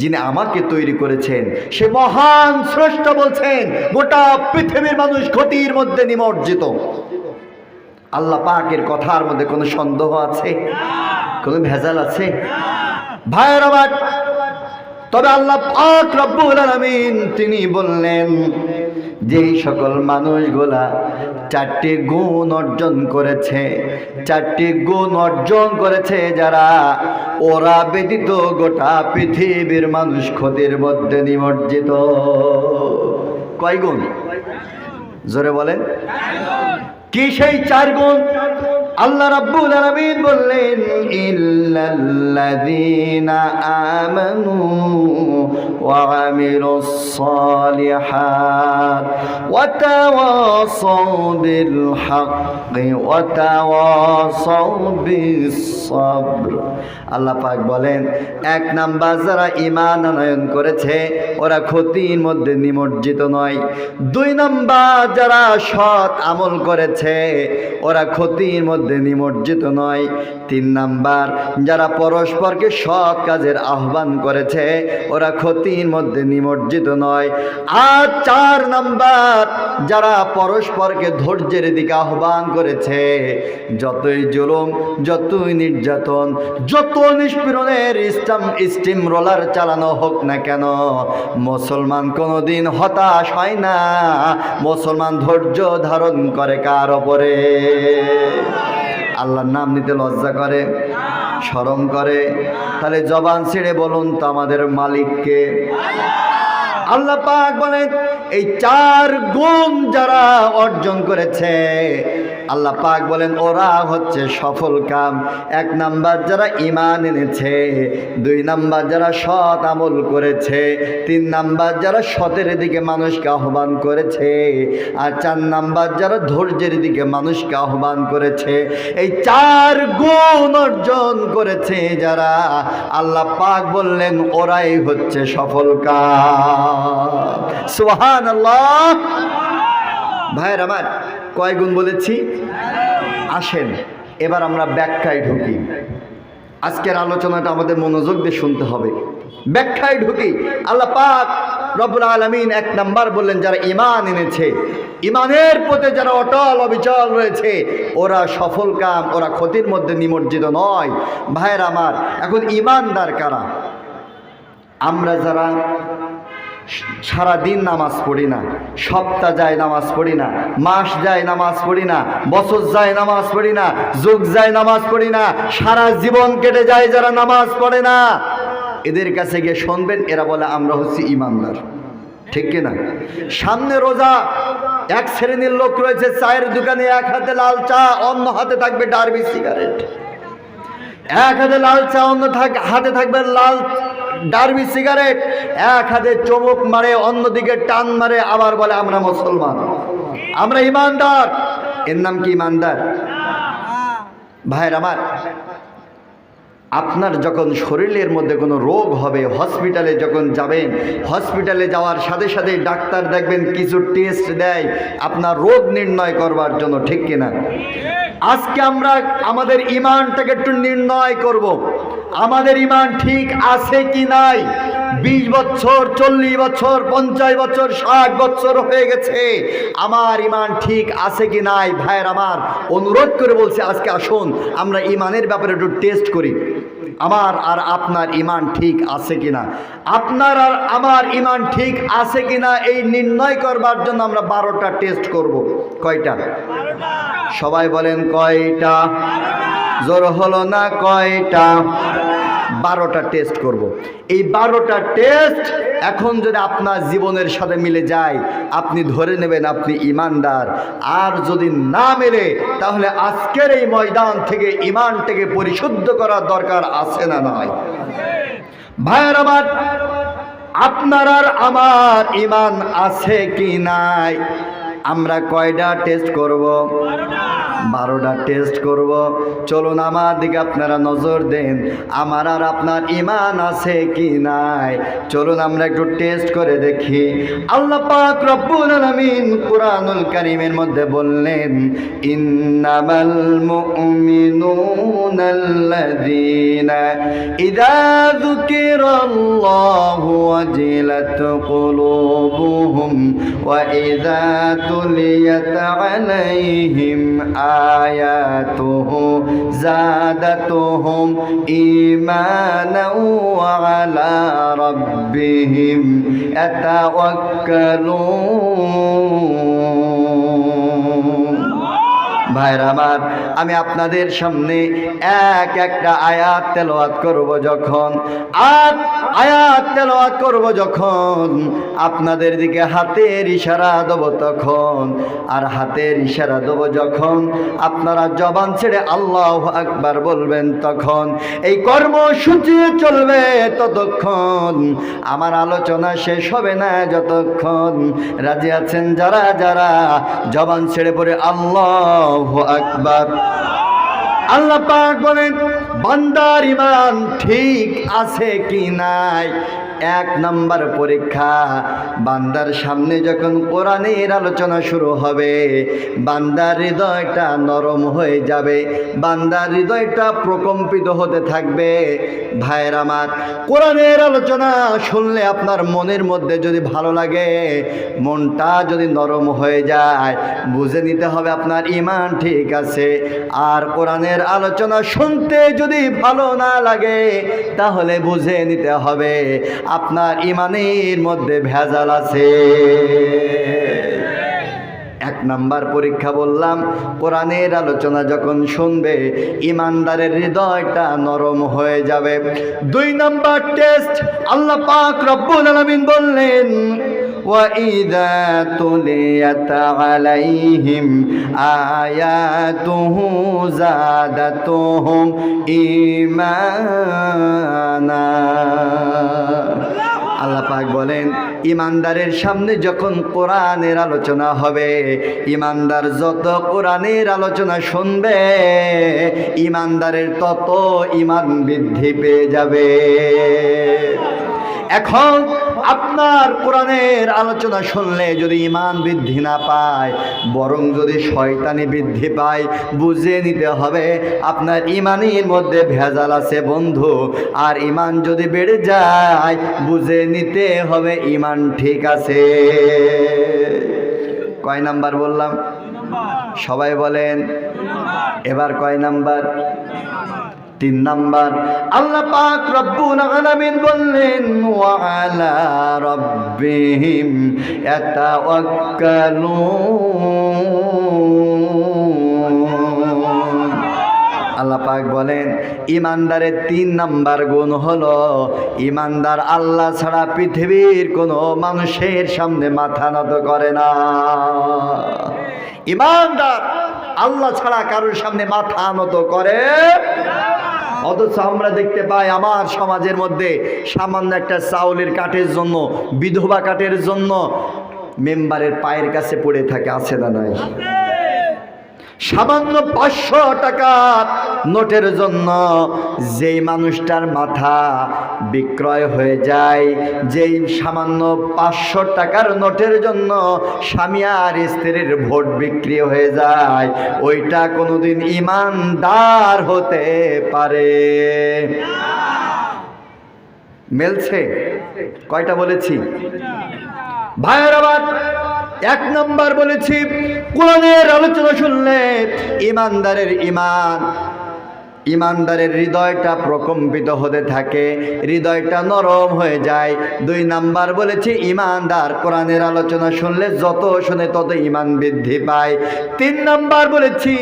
যিনি আমাকে তৈরি করেছেন সে মহান স্রষ্টা বলছেন গোটা পৃথিবীর মানুষ ক্ষতির মধ্যে নিমজ্জিত। আল্লাহ পাকের কথার মধ্যে কোনো সন্দেহ আছে? কোনো ভেজাল আছে? ভাইয়ের আমার, তবে আল্লাহ পাক রব্বুল আলামিন তিনি বললেন যেই সকল মানুষগুলা চারটি গুণ অর্জন করেছে, চারটি গুণ অর্জন করেছে যারা, ওরা ব্যতীত গোটা পৃথিবীর মানুষ ক্ষতির মধ্যে নিমজ্জিত। কয় গুণ? জোরে বলেন। কি সেই চার গুণ? আল্লাহ রাব্বুল আলামিন বললেন ইল্লাল্লাযীনা আমানু ওয়া আমিলুস সালিহাত ওয়া তাওয়াসাউ বিল হাক্কি ওয়া তাওয়াসাউ বিস সাবর। আল্লাহ পাক বলেন এক নাম্বার যারা ঈমান আনয়ন করেছে ওরা ক্ষতির মধ্যে নিমজ্জিত নয়। দুই নাম্বার যারা সৎ আমল করেছে ওরা ক্ষতির মধ্যে নিমজ্জিত নয়। তিন নাম্বার যারা পরস্পরকে সৎ কাজের আহ্বান করেছে ওরা ক্ষতির মধ্যে নিমজ্জিত নয়। আর চার নাম্বার যারা পরস্পরকে ধৈর্যের দিকে আহ্বান করেছে, যতই জুলুম, যতই নির্যাতন, যত নিষ্পীড়নের স্টিম রোলার চালানো হোক না কেন, মুসলমান কোনোদিন হতাশ হয় না। মুসলমান ধৈর্য ধারণ করে কার ওপরে? আল্লাহর নাম নিতে লজ্জা করে, শরম করে? তাহলে জবান ছেড়ে বলুন তো আমাদের মালিককে। আল্লাহ পাক বলেন এই চার গুণ যারা অর্জন করেছে, আল্লাহ পাক বলেন ওরা হচ্ছে সফল কাম। এক নাম্বার যারা ঈমান এনেছে, দুই নাম্বার যারা সৎ আমল করেছে, তিন নাম্বার যারা সতের দিকে মানুষকে আহ্বান করেছে, আর চার নাম্বার যারা ধৈর্যের দিকে মানুষকে আহ্বান করেছে। এই চার গুণ অর্জন করেছে যারা, আল্লাহ পাক বললেন ওরাই হচ্ছে সফল কাম। সুবহানাল্লাহ। ভাইয়ের আমার, কয় গুণ বলেছি? আসেন এবার আমরা ব্যাখ্যায় ঢুকি। আজকের আলোচনাটা আমাদের মনোযোগ দিয়ে শুনতে হবে। ব্যাখ্যায় ঢুকি। আল্লাহ পাক রব্বুল আলামিন এক নাম্বার বললেন যারা ঈমান এনেছে, ঈমানের পথে যারা অটল অবিচল রয়েছে ওরা সফল কাম, ওরা ক্ষতির মধ্যে নিমজ্জিত নয়। ভাইয়ের আমার, এখন ঈমানদার কারা? আমরা যারা সারা দিন নামাজ পড়ি না, সপ্তাহ যায় নামাজ পড়ি না, মাস যায় নামাজ পড়ি না, বছর যায় নামাজ পড়ি না, যুগ যায় নামাজ পড়ি না, সারা জীবন কেটে যায় যারা নামাজ পড়ে না, এদের কাছে গিয়ে শুনবেন এরা বলে আমরা হচ্ছি ঈমানদার। ঠিক কিনা? সামনে রোজা, এক শ্রেণীর লোক রয়েছে চায়ের দোকানে এক হাতে লাল চা, অন্য হাতে থাকবে ডার্বি সিগারেট। এক হাতে লাল চা, অন্য হাতে থাকবে লাল ডার্বি সিগারেট, এক হাতে চমক মারে, অন্যদিকে টান মারে, আবার বলে আমরা মুসলমান, আমরা ঈমানদার। এর নাম কি ঈমানদার? ভাইয়ের আমার, আপনার যখন শরীরের মধ্যে কোনো রোগ হবে, হসপিটালে যখন যাবেন, হসপিটালে যাওয়ার সাথে সাথে ডাক্তার দেখবেন কিছু টেস্ট দেয় আপনার রোগ নির্ণয় করবার জন্য। ঠিক কিনা? আজকে আমরা আমাদের ঈমানটাকে একটু নির্ণয় করব, আমাদের ঈমান ঠিক আছে কি নাই। 20 বছর, 40 বছর, 50 বছর, 60 বছর হয়ে গেছে, আমার ঈমান ঠিক আছে কি নাই। ভাইয়ের আমার, অনুরোধ করে বলছি আজকে আসুন আমরা ঈমানের ব্যাপারে একটু টেস্ট করি, আমার আর আপনার ঈমান ঠিক আছে কিনা। আপনার আর আমার ঈমান ঠিক আছে কিনা এই নির্ণয় করবার জন্য আমরা 12টা টেস্ট করব। কয়টা? সবাই বলেন কয়টা? জোর হলো না, কয়টা? 12টা টেস্ট করব। এই 12টা টেস্ট এখন যদি আপনার জীবনের সাথে মিলে যায়, আপনি ধরে নেবেন আপনি ঈমানদার। আর যদি না মেলে, তাহলে আজকের এই ময়দান থেকে ঈমানটাকে পরিশুদ্ধ করার দরকার আছে না নয়? ভাইয়ের আমার, আপনার আর আমার ঈমান আছে কি নাই আমরা কয়টা টেস্ট করব? 12টা টেস্ট করব। চলুন আমার দিকে আপনারা নজর দেন, আমার আর আপনার ঈমান আছে কি নাই। চলুন আমরা একটু টেস্ট করে দেখি। আল্লাহ পাক রব্বুল আলামিন কুরআনুল কারীমের মধ্যে বললেন, ইন্নামাল মুমিনুনাল্লাযীনা ইযা যুকিরাল্লাহু ওয়াজিলাত কুলুবুহুম ওয়া ইযা তুলিয়াত আলাইহিম আয়াতুহু যাদাতুহুম ঈমানাও ওয়া আলা রাব্বিহিম ইয়াতাওয়াক্কালুন। ভাইরা আমার, আমি আপনাদের সামনে একটা আয়াত তেলাওয়াত করব, যখন আয়াত তেলাওয়াত করব, যখন আপনাদের দিকে হাতের ইশারা দেব তখন, আর হাতের ইশারা দেব যখন আপনারা জবান ছেড়ে আল্লাহু আকবার বলবেন তখন। এই কর্মসূচি চলবে ততক্ষণ, আমার আলোচনা শেষ হবে না যতক্ষণ। রাজি আছেন যারা যারা জবান ছেড়ে পড়ে আল্লাহু আকবার। আল্লাহ পাক বলেন, বান্দার ঈমান ঠিক আছে কি নাই। 1 নাম্বার পরীক্ষা, বান্দার সামনে যখন কোরআনের আলোচনা শুরু হবে, বান্দার হৃদয়টা নরম হয়ে যাবে, বান্দার হৃদয়টা প্রকম্পিত হতে থাকবে। ভাইয়ের আমার, কোরআনের আলোচনা শুনলে আপনার মনের মধ্যে যদি ভালো লাগে, মনটা যদি নরম হয়ে যায়, বুঝে নিতে হবে আপনার ঈমান ঠিক আছে। আর কোরআনের আলোচনা শুনতে যদি ভালো না লাগে, তাহলে বুঝে নিতে হবে আপনার ঈমানের মধ্যে ভেজাল আছে। 1 নাম্বার পরীক্ষা বললাম, কোরআনের আলোচনা যখন শুনবে, ঈমানদারের হৃদয়টা নরম হয়ে যাবে। 2 নাম্বার টেস্ট, আল্লাহ পাক রব্বুল আলামিন বললেন, وَإِذَا تُلِيَتْ عَلَيْهِمْ آيَاتُهُ زَادَتْهُمْ ঈমানা। আল্লাহ পাক বলেন, ঈমানদারের সামনে যখন কোরআনের আলোচনা হবে, ঈমানদার যত কোরআনের আলোচনা শুনবে, ঈমানদারের তত ঈমান বৃদ্ধি পেয়ে যাবে। এখন আপনার কোরআনের আলোচনা শুনলে যদি ঈমান বৃদ্ধি না পায়, বরং যদি শয়তানি বৃদ্ধি পায়, বুঝে নিতে হবে আপনার ঈমানের মধ্যে ভেজাল আছে বন্ধু। আর ঈমান যদি বেড়ে যায়, বুঝে নিতে হবে ঈমান ঠিক আছে। কয় নাম্বার বললাম? সবাই বলেন এবার কয় নাম্বার? 3 নাম্বার। আল্লাহ পাক রব্বুল আলামিন বললেন, ওয়া আলা রাব্বিহিম ইয়াতাওয়াক্কালুন। আল্লাহ পাক বলেন, ঈমানদারের 3 নাম্বার গুণ হলো, ঈমানদার আল্লাহ ছাড়া পৃথিবীর কোনো মানুষের সামনে মাথা নত করে না। ঈমানদার আল্লাহ ছাড়া কারোর সামনে মাথা নত করে। অথচ আমরা দেখতে পাই আমার সমাজের মধ্যে সামান্য একটা চাউলের কাঠের জন্য, বিধবা কাঠের জন্য মেম্বারের পায়ের কাছে পড়ে থাকে, আছে না নাই? সামান্য 500 টাকার নোটের জন্য যেই মানুষটার মাথা বিক্রয় হয়ে যায়, যেই সামান্য 500 টাকার নোটের জন্য স্বামী আর স্ত্রীর ভোট বিক্রি হয়ে যায়, ওইটা কোনোদিন ঈমানদার হতে পারে? মেলছে? কয়টা বলেছি ভাইয়ের? আবার 1 নাম্বার বলেছি, কোরআনের আলোচনা শুনলে ঈমানদারের হৃদয়টা প্রকম্পিত হতে থাকে, হৃদয়টা নরম হয়ে যায়। 2 নাম্বার বলেছি, ঈমানদার কোরআনের আলোচনা শুনলে যত শুনে তত ঈমান বৃদ্ধি পায়। 3 নাম্বার বলেছি,